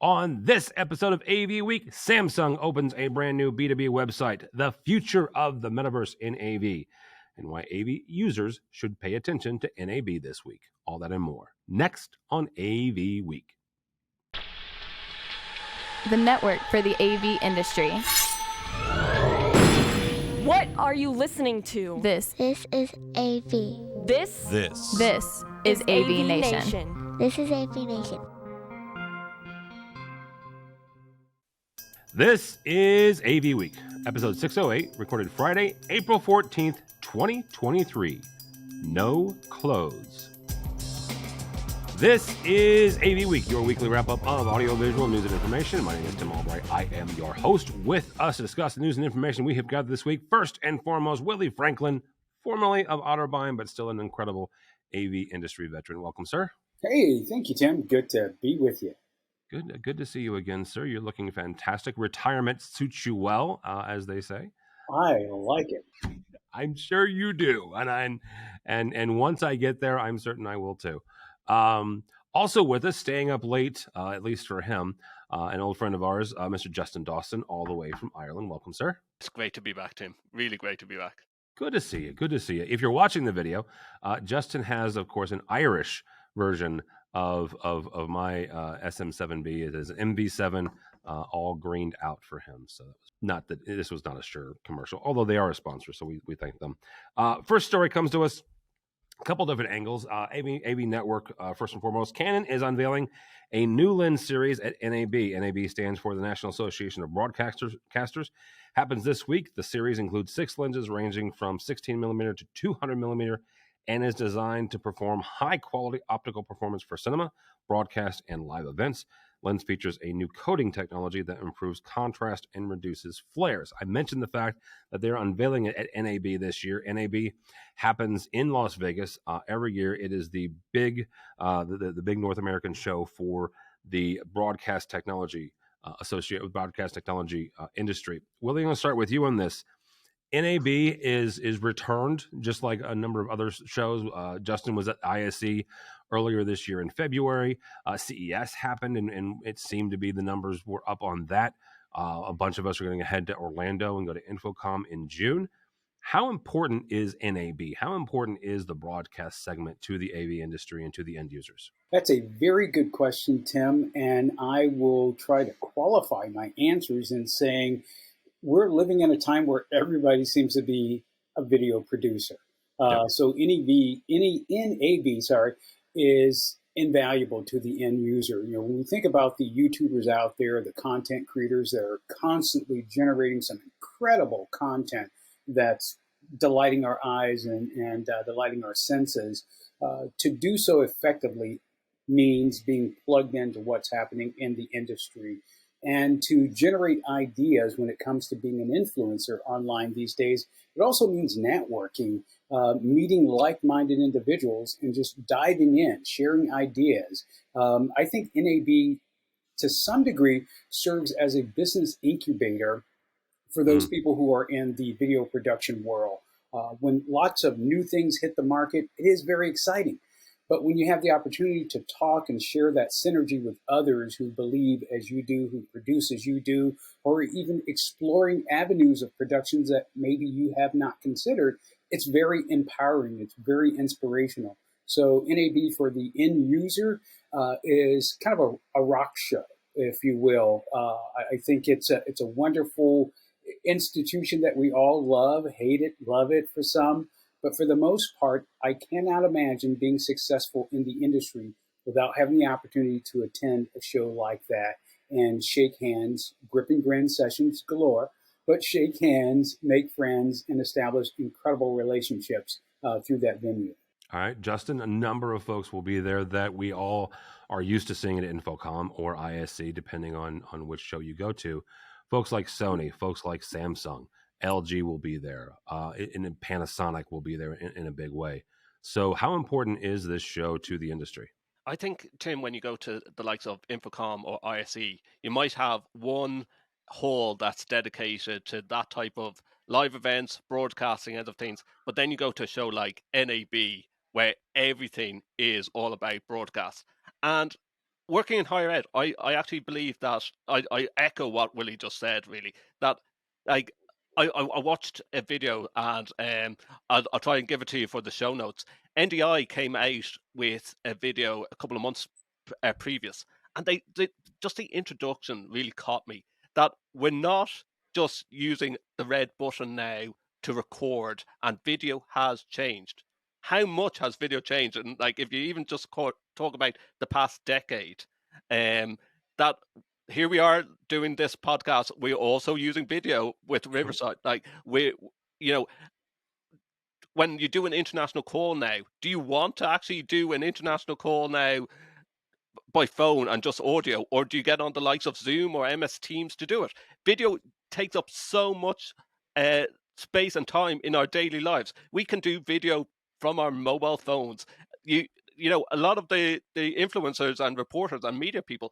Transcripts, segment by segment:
On this episode of AV Week, Samsung opens a brand new B2B website, the future of the metaverse in AV, and why AV users should pay attention to NAB this week. All that and more. Next on AV Week. The network for the AV industry. What are you listening to? This is AV. This is AVNation. This is AVNation. This is AV Week, episode 608, recorded Friday, April 14th, 2023. No clothes. This is AV Week, your weekly wrap-up of audiovisual news and information. My name is Tim Albright. I am your host. With us to discuss the news and information we have gathered this week, first and foremost, Willie Franklin, formerly of Otterbein, but still an incredible AV industry veteran. Welcome, sir. Hey, thank you, Tim. Good to be with you. Good to see you again, sir. You're looking fantastic. Retirement suits you well, as they say. I like it. I'm sure you do, and once I get there, I'm certain I will too. Also with us, staying up late, at least for him, an old friend of ours, Mr. Justin Dawson, all the way from Ireland. Welcome, sir. It's great to be back, Tim. Really great to be back. Good to see you. Good to see you. If you're watching the video, Justin has, of course, an Irish version of my SM7B. It is an MV7, all greened out for him. So not that this was not a Shure commercial, although they are a sponsor, so we thank them. First story comes to us. A couple different angles. AV Network, first and foremost. Canon is unveiling a new lens series at NAB. NAB stands for the National Association of Broadcasters. Happens this week. The series includes 6 lenses ranging from 16 millimeter to 200 millimeter and is designed to perform high-quality optical performance for cinema, broadcast, and live events. Lens features a new coating technology that improves contrast and reduces flares. I mentioned the fact that they're unveiling it at NAB this year. NAB happens in Las Vegas every year. It is the big, the big North American show for the broadcast technology associated with broadcast technology industry. Willie, I'm going to start with you on this. NAB is returned, just like a number of other shows. Justin was at ISE earlier this year in February. CES happened, and it seemed to be the numbers were up on that. A bunch of us are going to head to Orlando and go to Infocom in June. How important is NAB? How important is the broadcast segment to the AV industry and to the end users? That's a very good question, Tim, and I will try to qualify my answers in saying we're living in a time where everybody seems to be a video producer. So NAB is invaluable to the end user. You know, when we think about the YouTubers out there, the content creators that are constantly generating some incredible content that's delighting our eyes and delighting our senses, to do so effectively means being plugged into what's happening in the industry. And to generate ideas when it comes to being an influencer online these days, it also means networking, meeting like-minded individuals and just diving in, sharing ideas. I think NAB, to some degree, serves as a business incubator for those people who are in the video production world. When lots of new things hit the market, it is very exciting. But when you have the opportunity to talk and share that synergy with others who believe as you do, who produce as you do, or even exploring avenues of productions that maybe you have not considered, it's very empowering. It's very inspirational. So NAB for the end user is kind of a rock show, if you will. I think it's a wonderful institution that we all love, hate it, love it for some. But for the most part, I cannot imagine being successful in the industry without having the opportunity to attend a show like that and shake hands, grip and grin sessions galore, but shake hands, make friends, and establish incredible relationships through that venue. All right, Justin, a number of folks will be there that we all are used to seeing at Infocom or ISC, depending on which show you go to. Folks like Sony, folks like Samsung, LG will be there, and Panasonic will be there in a big way. So how important is this show to the industry? I think, Tim, when you go to the likes of Infocom or ISE, you might have one hall that's dedicated to that type of live events, broadcasting, and other things. But then you go to a show like NAB, where everything is all about broadcast. And working in higher ed, I actually believe that I echo what Willie just said, really, that like I watched a video, and I'll try and give it to you for the show notes. NDI came out with a video a couple of months previous, and they just the introduction really caught me, that we're not just using the red button now to record, and video has changed. How much has video changed? And like, if you even just talk about the past decade, that here we are doing this podcast, we're also using video with Riverside. Like, you know, when you do an international call now, do you want to actually do an international call now by phone and just audio, or do you get on the likes of Zoom or MS Teams to do it? Video takes up so much space and time in our daily lives. We can do video from our mobile phones. You know, a lot of the influencers and reporters and media people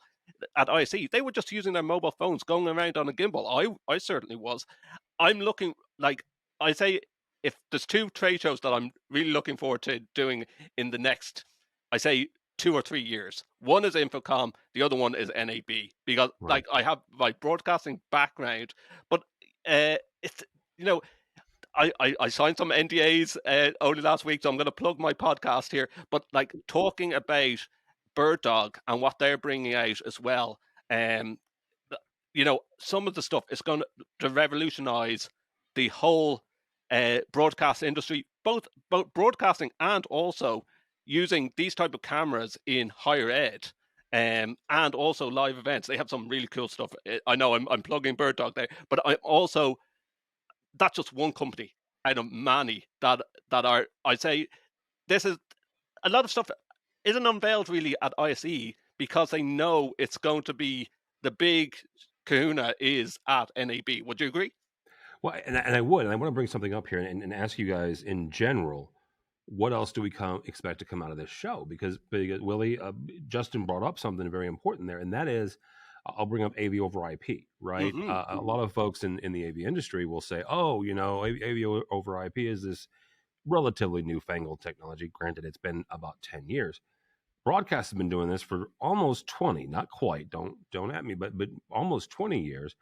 at ISE, they were just using their mobile phones going around on a gimbal. I certainly was. I'm looking, like I say, if there's two trade shows that I'm really looking forward to doing in the next, I say, 2 or 3 years. One is Infocom, the other one is NAB, because like I have my broadcasting background, but it's, you know, I signed some NDAs only last week, so I'm going to plug my podcast here. But like, talking about Bird Dog and what they're bringing out as well, you know, some of the stuff is going to revolutionize the whole broadcast industry, both broadcasting and also using these type of cameras in higher ed. And also live events. They have some really cool stuff. I know I'm plugging Bird Dog there, but I'm also, that's just one company out of many that are, I say, this is a lot of stuff isn't unveiled really at ISE because they know it's going to be the big kahuna is at NAB. Would you agree? Well, and I would, and I want to bring something up here and ask you guys in general, what else do we expect to come out of this show? Because Willie, Justin brought up something very important there, and that is, I'll bring up AV over IP, right? A lot of folks in the AV industry will say, oh, you know, AV over IP is this relatively newfangled technology. Granted, it's been about 10 years. Broadcast has been doing this for almost 20, not quite, don't at me, but almost 20 years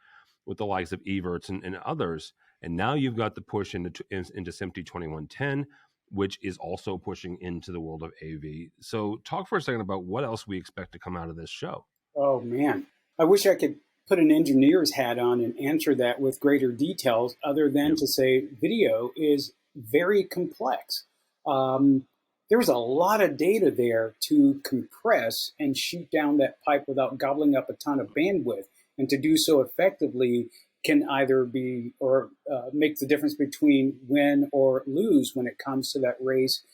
with the likes of Everts and others. And now you've got the push into SMPTE 2110, which is also pushing into the world of AV. So talk for a second about what else we expect to come out of this show. Oh, man. I wish I could put an engineer's hat on and answer that with greater details, other than to say video is very complex. There's a lot of data there to compress and shoot down that pipe without gobbling up a ton of bandwidth. And to do so effectively can either be or make the difference between win or lose when it comes to that race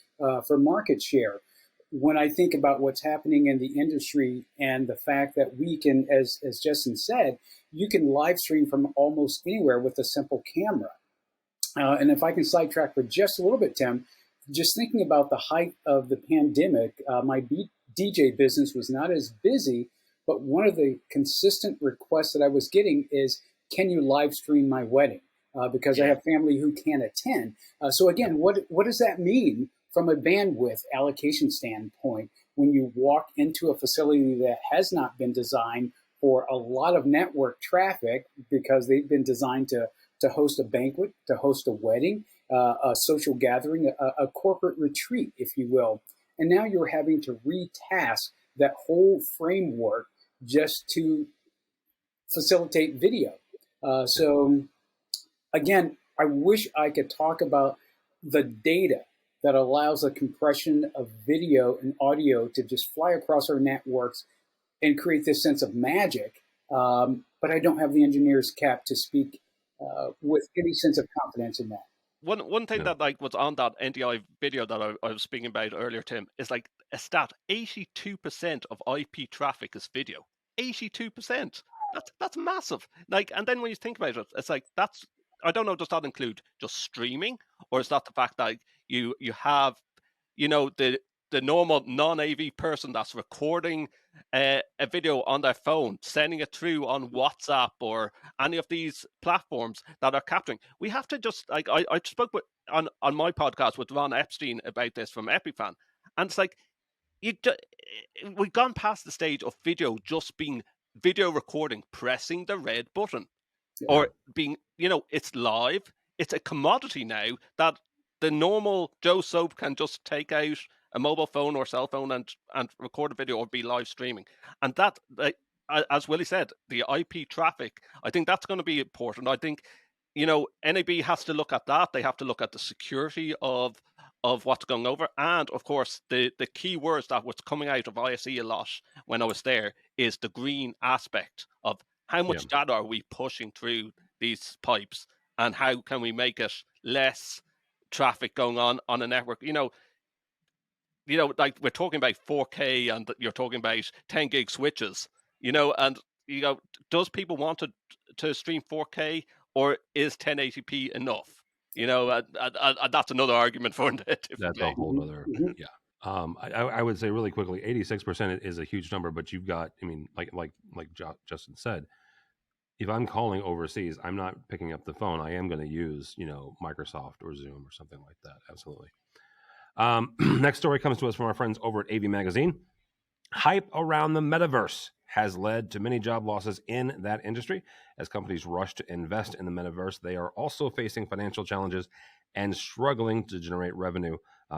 for market share. When I think about what's happening in the industry and the fact that we can, as Justin said, you can live stream from almost anywhere with a simple camera. And if I can sidetrack for just a little bit, Tim, just thinking about the height of the pandemic, my DJ business was not as busy, but one of the consistent requests that I was getting is, can you live stream my wedding? Because I have family who can't attend. So again, what does that mean from a bandwidth allocation standpoint when you walk into a facility that has not been designed for a lot of network traffic because they've been designed to host a banquet, to host a wedding, a social gathering, a corporate retreat, if you will. And now you're having to retask that whole framework just to facilitate video. So again, I wish I could talk about the data that allows the compression of video and audio to just fly across our networks and create this sense of magic. But I don't have the engineer's cap to speak with any sense of confidence in that. One thing that like was on that NDI video that I was speaking about earlier, Tim, is like a stat: 82% of IP traffic is video. 82%. That's massive. Like, and then when you think about it, it's like, that's, I don't know, does that include just streaming, or is that the fact that you have, you know, the normal non-AV person that's recording a video on their phone, sending it through on WhatsApp or any of these platforms that are capturing? We have to just, like, I spoke with on my podcast with Ron Epstein about this from EpiFan, and it's like, we've gone past the stage of video just being video recording, pressing the red button, or being, it's live. It's a commodity now that the normal Joe Soap can just take out a mobile phone or cell phone and record a video or be live streaming. And that, as Willie said, the IP traffic, I think that's going to be important. I think, NAB has to look at that. They have to look at the security of what's going over. And of course, the key words that was coming out of ISE a lot when I was there is the green aspect of how much data are we pushing through these pipes, and how can we make it less traffic going on a network? Like we're talking about 4K and you're talking about 10 gig switches, and does people want to stream 4K, or is 1080p enough? And that's another argument for it. That's a whole other, yeah. I would say really quickly, 86% is a huge number, but you've got, like Justin said, if I'm calling overseas, I'm not picking up the phone. I am going to use, Microsoft or Zoom or something like that. Absolutely. Next story comes to us from our friends over at AV Magazine. Hype around the metaverse has led to many job losses in that industry. As companies rush to invest in the metaverse, they are also facing financial challenges and struggling to generate revenue.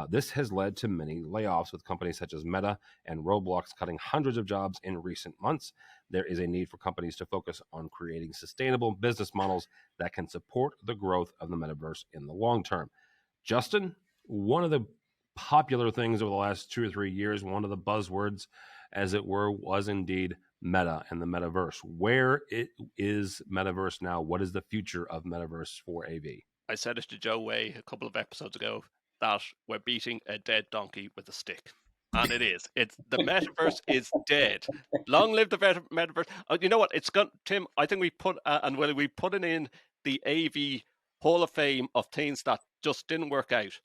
This has led to many layoffs, with companies such as Meta and Roblox cutting hundreds of jobs in recent months. There is a need for companies to focus on creating sustainable business models that can support the growth of the metaverse in the long term. Justin, one of the popular things over the last 2 or 3 years, one of the buzzwords, as it were, was indeed Meta and the metaverse. Where is metaverse now? What is the future of metaverse for AV? I said it to Joe Way a couple of episodes ago that we're beating a dead donkey with a stick. And it is. The metaverse is dead. Long live the metaverse. You know what? It's gone, Tim. I think we put we put it in the AV Hall of Fame of things that just didn't work out.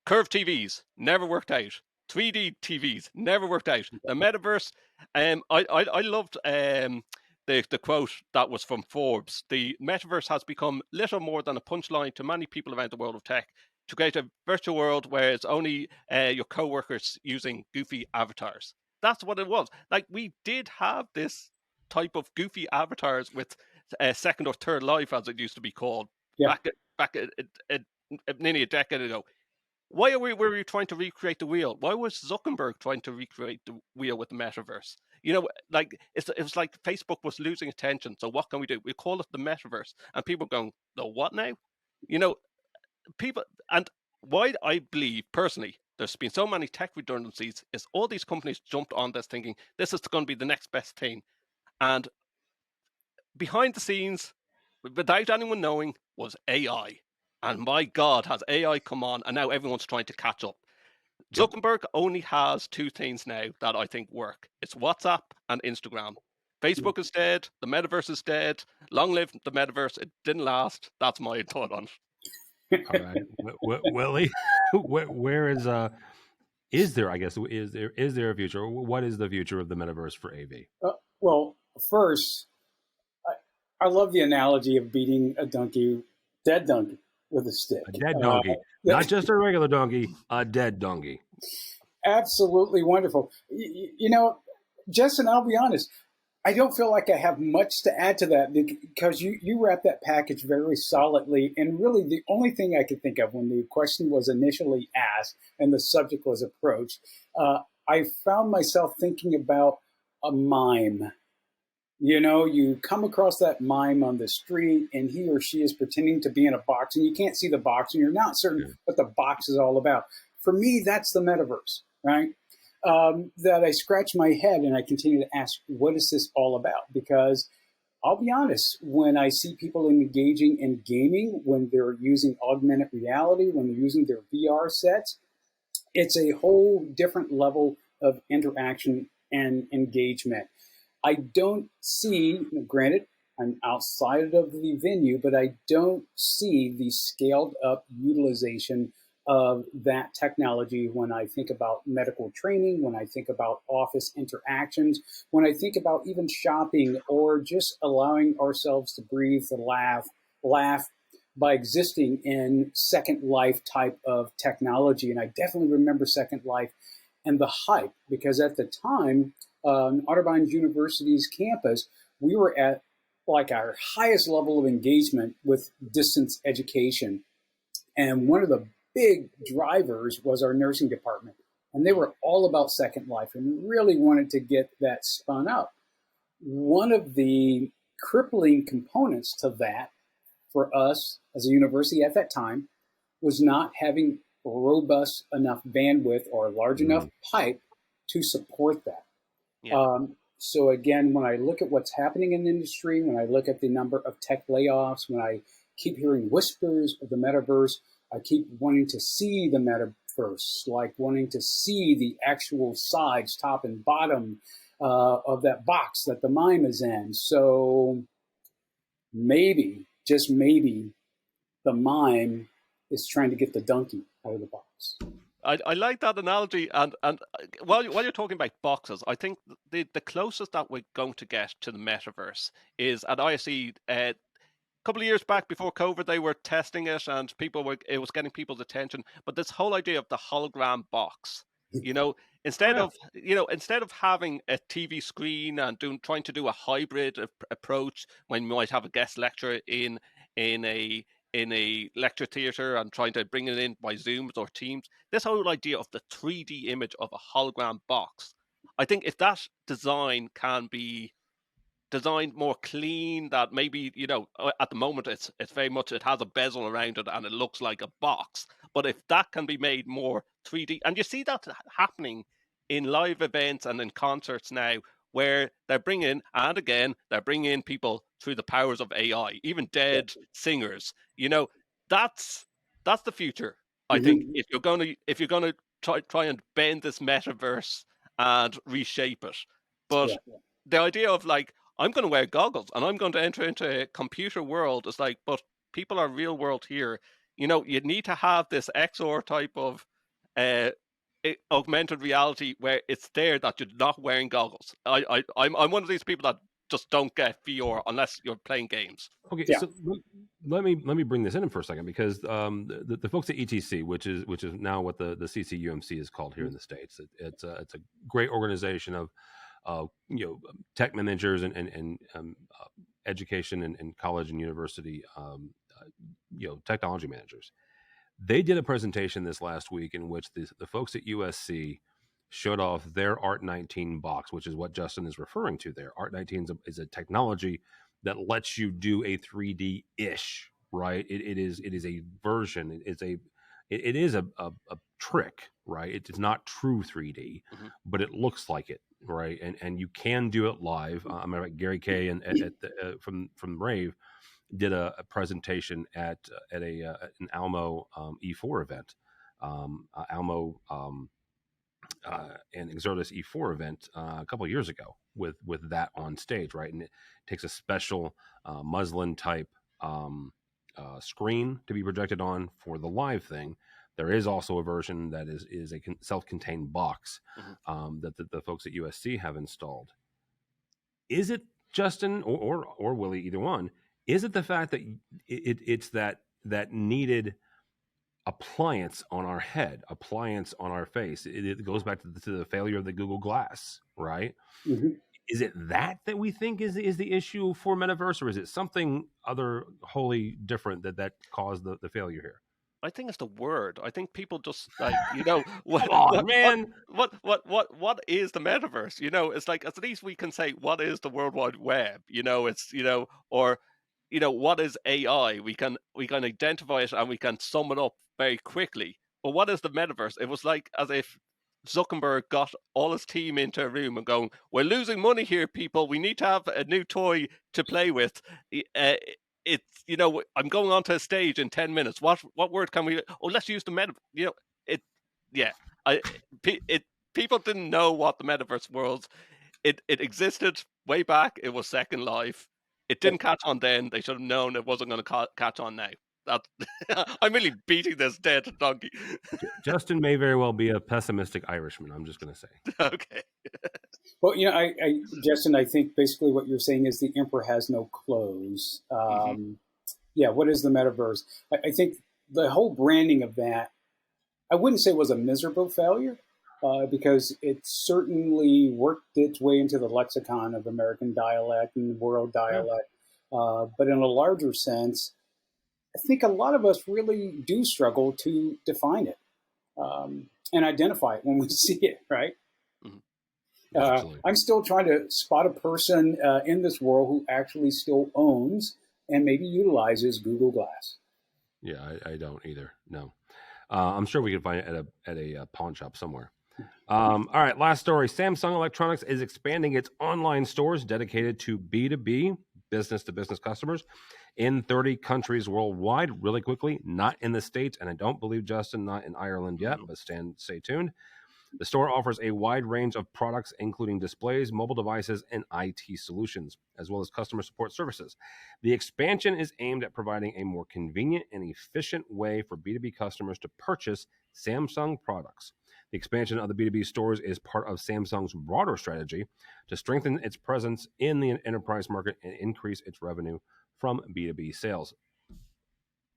Curved TVs never worked out. 3D TVs never worked out. The metaverse. I loved the quote that was from Forbes. The metaverse has become little more than a punchline to many people around the world of tech, to create a virtual world where it's only your co-workers using goofy avatars. That's what it was. Like, we did have this type of goofy avatars with second or third life, as it used to be called, back nearly a decade ago. Why were we trying to recreate the wheel? Why was Zuckerberg trying to recreate the wheel with the metaverse? Like it was like Facebook was losing attention. So what can we do? We call it the metaverse, and people are going, "The what now?" People, and why I believe personally there's been so many tech redundancies is all these companies jumped on this thinking this is going to be the next best thing, and behind the scenes, without anyone knowing, was AI. And my God, has AI come on, and now everyone's trying to catch up. Zuckerberg only has 2 things now that I think work. It's WhatsApp and Instagram. Facebook is dead. The metaverse is dead. Long live the metaverse. It didn't last. That's my thought on it. All right, Willie, where is there? I guess is there a future? What is the future of the metaverse for AV? Well, first, I love the analogy of beating a dead donkey with a stick. A dead donkey, not just a regular donkey, a dead donkey. Absolutely wonderful. Justin, I'll be honest, I don't feel like I have much to add to that, because you wrap that package very solidly. And really, the only thing I could think of when the question was initially asked and the subject was approached, I found myself thinking about a mime. You come across that mime on the street, and he or she is pretending to be in a box, and you can't see the box, and you're not certain what the box is all about. For me, that's the metaverse, right? That I scratch my head and I continue to ask, what is this all about? Because I'll be honest, when I see people engaging in gaming, when they're using augmented reality, when they're using their VR sets, it's a whole different level of interaction and engagement. I don't see, granted, I'm outside of the venue, but I don't see the scaled up utilization of that technology when I think about medical training, when I think about office interactions, when I think about even shopping, or just allowing ourselves to breathe, to laugh by existing in Second Life type of technology. And I definitely remember Second Life and the hype, because at the time, Otterbein University's campus, we were at like our highest level of engagement with distance education. And one of the big drivers was our nursing department. And they were all about Second Life and really wanted to get that spun up. One of the crippling components to that for us as a university at that time was not having robust enough bandwidth or large enough pipe to support that. Yeah. So again, when I look at what's happening in the industry, when I look at the number of tech layoffs, when I keep hearing whispers of the metaverse, I keep wanting to see the metaverse, like wanting to see the actual sides, top and bottom of that box that the mime is in. So maybe, just maybe, the mime is trying to get the donkey out of the box. I like that analogy, and while you're talking about boxes, I think the closest that we're going to get to the metaverse is at ISE. A couple of years back, before COVID, they were testing it, and it was getting people's attention. But this whole idea of the hologram box, instead of having a TV screen and trying to do a hybrid approach when you might have a guest lecturer in a lecture theatre and trying to bring it in by Zooms or Teams, this whole idea of the 3D image of a hologram box, I think if that design can be designed more clean, that maybe, at the moment it's very much, it has a bezel around it and it looks like a box. But if that can be made more 3D, and you see that happening in live events and in concerts now, where they're bringing in people through the powers of AI, even dead singers. That's the future. I think if you're going to try and bend this metaverse and reshape it, but the idea of like, I'm going to wear goggles and I'm going to enter into a computer world is like, but people are real world here. You need to have this XR type of augmented reality where it's there that you're not wearing goggles. I'm one of these people that just don't get VR unless you're playing games. Okay, so let me bring this in for a second, because the folks at ETC, which is now what the CCUMC is called here in the States, it's a great organization of tech managers and education and college and university technology managers. They did a presentation this last week in which the folks at USC showed off their Art19 box, which is what Justin is referring to there. Art19 is a technology that lets you do a 3D-ish, right? It is a version. It is a trick, right? It's not true 3D, but it looks like it, right? And you can do it live. Gary Kay and from Rave did a presentation at an Almo E4 event, Almo and Exertus E4 event a couple of years ago with that on stage, right? And it takes a special muslin type screen to be projected on for the live thing. There is also a version that is a self-contained box that the folks at USC have installed. Is it, Justin or Willie, either one? Is it the fact that it's that needed appliance on our head, appliance on our face? It goes back to the failure of the Google Glass, right? Is it that we think is the issue for Metaverse, or is it something other wholly different that caused the failure here? I think it's the word. I think people just like, what is the metaverse? It's like, at least we can say, what is the World Wide Web? It's, or, what is AI? We can identify it and we can sum it up very quickly. But what is the metaverse? It was like as if Zuckerberg got all his team into a room and going, we're losing money here, people. We need to have a new toy to play with. It's, I'm going onto a stage in 10 minutes. What word can we? Oh, let's use the metaverse. People didn't know what the metaverse was. It existed way back. It was Second Life. It didn't catch on then. They should have known it wasn't going to catch on now. I'm really beating this dead donkey. Justin may very well be a pessimistic Irishman. I'm just going to say. Okay. Well, Justin, I think basically what you're saying is the emperor has no clothes. What is the metaverse? I think the whole branding of that, I wouldn't say it was a miserable failure, because it certainly worked its way into the lexicon of American dialect and world dialect. But in a larger sense, I think a lot of us really do struggle to define it and identify it when we see it, right? I'm still trying to spot a person in this world who actually still owns and maybe utilizes Google Glass. Yeah, I don't either. No. I'm sure we can find it at a pawn shop somewhere. All right, last story. Samsung Electronics is expanding its online stores dedicated to B2B, business-to-business customers in 30 countries worldwide. Really quickly, not in the States, and I don't believe, Justin, not in Ireland yet, but stay tuned. The store offers a wide range of products, including displays, mobile devices, and IT solutions, as well as customer support services. The expansion is aimed at providing a more convenient and efficient way for B2B customers to purchase Samsung products. The expansion of the B2B stores is part of Samsung's broader strategy to strengthen its presence in the enterprise market and increase its revenue from B2B sales.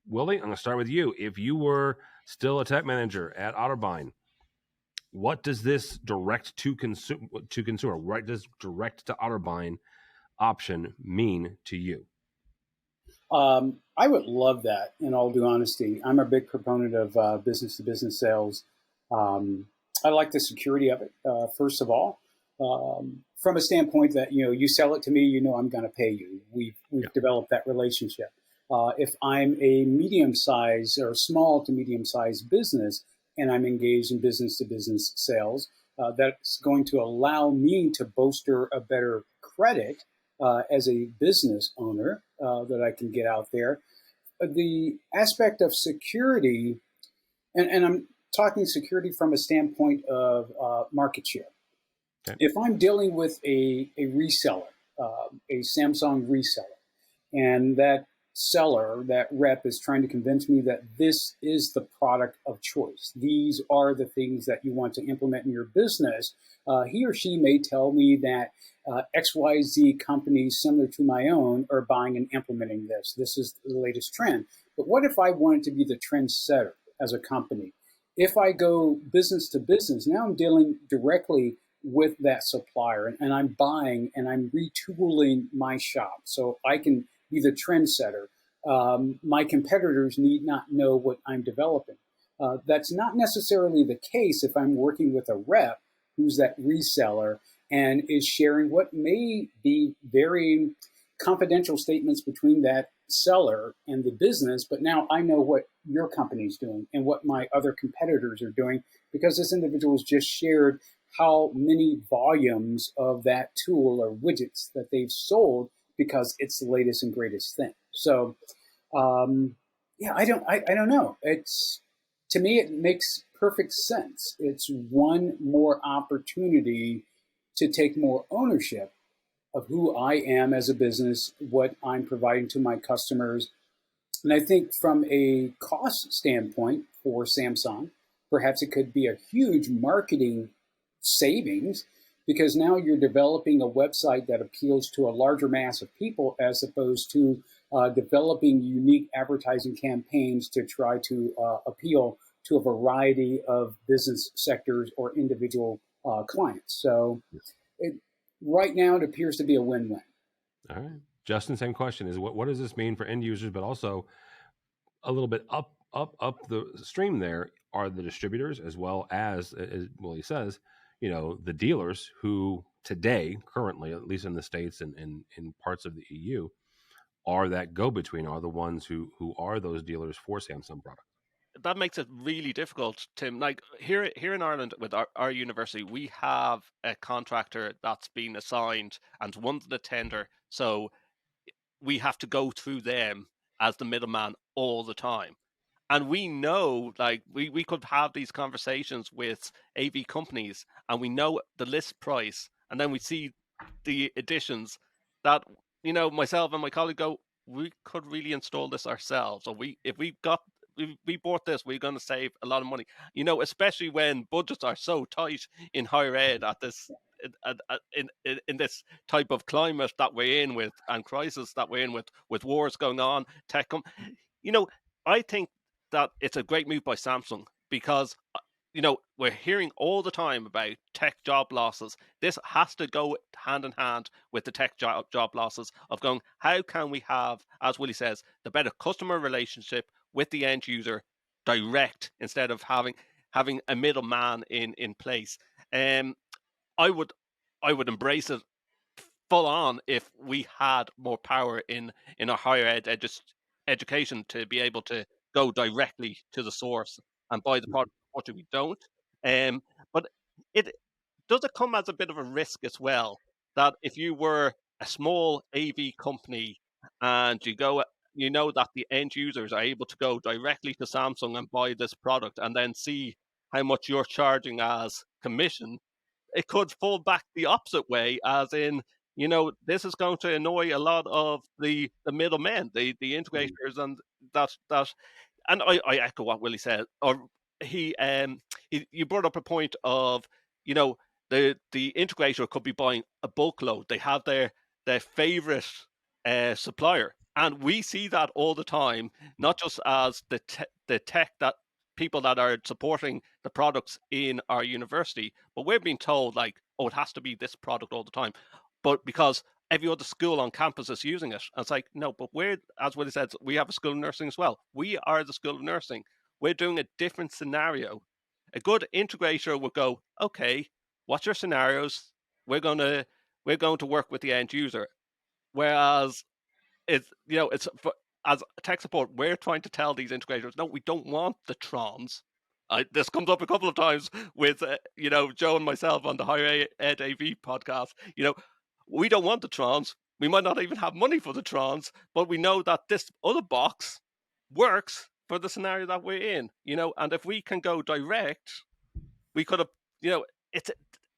Willie, I'm going to start with you. If you were still a tech manager at Otterbein, what does this direct to consumer, what does direct to Otterbein option mean to you? I would love that, in all due honesty. I'm a big proponent of business-to-business sales. I like the security of it, first of all, from a standpoint that, you sell it to me, I'm going to pay you. We've developed that relationship. If I'm a medium-sized or small to medium-sized business and I'm engaged in business-to-business sales, that's going to allow me to bolster a better credit as a business owner that I can get out there. The aspect of security, and I'm talking security from a standpoint of market share. Okay. If I'm dealing with a reseller, a Samsung reseller, and that seller, that rep is trying to convince me that this is the product of choice, these are the things that you want to implement in your business, he or she may tell me that XYZ companies similar to my own are buying and implementing this. This is the latest trend. But what if I wanted to be the trendsetter as a company? If I go business to business, now I'm dealing directly with that supplier and I'm buying and I'm retooling my shop so I can be the trendsetter. My competitors need not know what I'm developing. That's not necessarily the case if I'm working with a rep who's that reseller and is sharing what may be very confidential statements between that seller and the business, but now I know what your company's doing and what my other competitors are doing because this individual has just shared how many volumes of that tool or widgets that they've sold because it's the latest and greatest thing. So, I don't know. To me, it makes perfect sense. It's one more opportunity to take more ownership of who I am as a business, what I'm providing to my customers. And I think from a cost standpoint for Samsung, perhaps it could be a huge marketing savings because now you're developing a website that appeals to a larger mass of people as opposed to developing unique advertising campaigns to try to appeal to a variety of business sectors or individual clients. So right now it appears to be a win-win. All right. Justin, same question is what does this mean for end users, but also a little bit up the stream there are the distributors as well as Willie says, the dealers who today, currently, at least in the States and in parts of the EU, are that go-between, are the ones who are those dealers for Samsung products. That makes it really difficult, Tim. Like here in Ireland with our university, we have a contractor that's been assigned and won the tender. So we have to go through them as the middleman all the time. And we know, like, we could have these conversations with AV companies and we know the list price. And then we see the additions that, myself and my colleague go, we could really install this ourselves. Or if we bought this, we're going to save a lot of money, especially when budgets are so tight in higher ed at this in this type of climate that we're in with and crisis that we're in with wars going on, I think that it's a great move by Samsung because we're hearing all the time about tech job losses. This has to go hand in hand with the tech job losses of going, how can we have, as Willie says, the better customer relationship with the end user direct instead of having a middleman in place. I would embrace it full on if we had more power in our higher education to be able to go directly to the source and buy the product. Unfortunately, we don't. But it does it come as a bit of a risk as well that if you were a small AV company and you know that the end users are able to go directly to Samsung and buy this product and then see how much you're charging as commission, it could fall back the opposite way, as in, this is going to annoy a lot of the middlemen, the integrators, and that. And I echo what Willie said. Or you brought up a point of, the integrator could be buying a bulk load. They have their favorite supplier, and we see that all the time. Not just as the tech that people that are supporting the products in our university, but we're being told like, oh, it has to be this product all the time, but because every other school on campus is using it. And it's like, no, but we're, as Willie said, we have a school of nursing as well. We are the school of nursing. We're doing a different scenario. A good integrator would go, okay, what's your scenarios? We're going to work with the end user. Whereas it's, as tech support, we're trying to tell these integrators, no, we don't want the trons. This comes up a couple of times with, Joe and myself on the Higher Ed AV podcast. We don't want the trons. We might not even have money for the trons, but we know that this other box works for the scenario that we're in, and if we can go direct, we could have, it's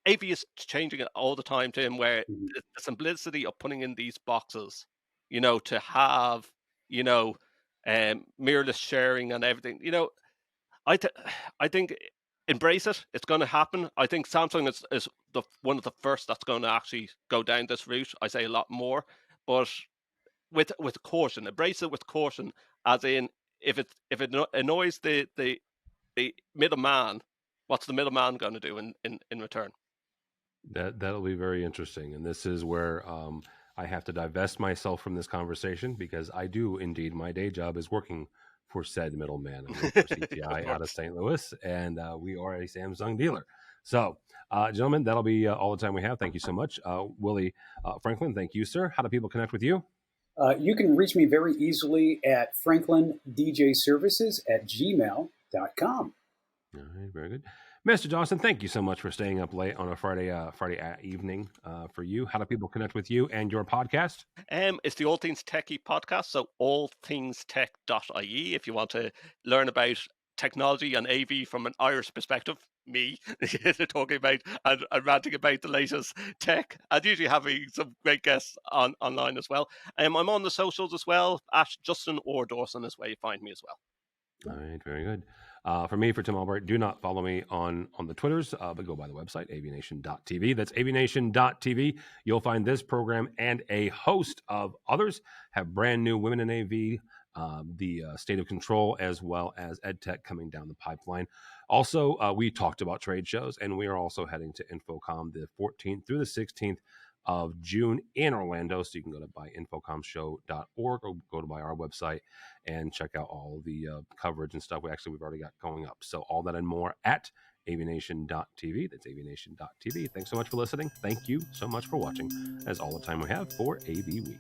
AV is changing it all the time, Tim, where the simplicity of putting in these boxes, to have, mirrorless sharing and everything, I think embrace it. It's going to happen. I think Samsung is one of the first that's going to actually go down this route. I say a lot more, but with caution. Embrace it with caution, as in if it annoys the middleman, what's the middleman going to do in return? That'll be very interesting, and this is where I have to divest myself from this conversation, because I do indeed, my day job is working for said middleman. I work for CTI out of St. Louis, and we are a Samsung dealer. So, gentlemen, that'll be all the time we have. Thank you so much. Willie Franklin, thank you, sir. How do people connect with you? You can reach me very easily at franklindjservices@gmail.com. All right, very good. Mr. Dawson, thank you so much for staying up late on a Friday evening for you. How do people connect with you and your podcast? It's the All Things Techie podcast, so allthingstech.ie if you want to learn about technology and AV from an Irish perspective. Me talking about and ranting about the latest tech, and usually having some great guests online as well. I'm on the socials as well, at Justin or Dawson is where you find me as well. All right, very good. For Tim Albright, do not follow me on the Twitters, but go by the website, AVNation.tv. That's AVNation.tv. You'll find this program and a host of others have brand new Women in AV, the State of Control, as well as EdTech coming down the pipeline. Also, we talked about trade shows, and we are also heading to InfoComm the 14th through the 16th of June in Orlando. So you can go to buyinfocomshow.org or go to our website and check out all the coverage and stuff we've already got going up. So all that and more at AVNation.tv. That's AVNation.tv. Thanks so much for listening. Thank you so much for watching. That's all the time we have for AV Week.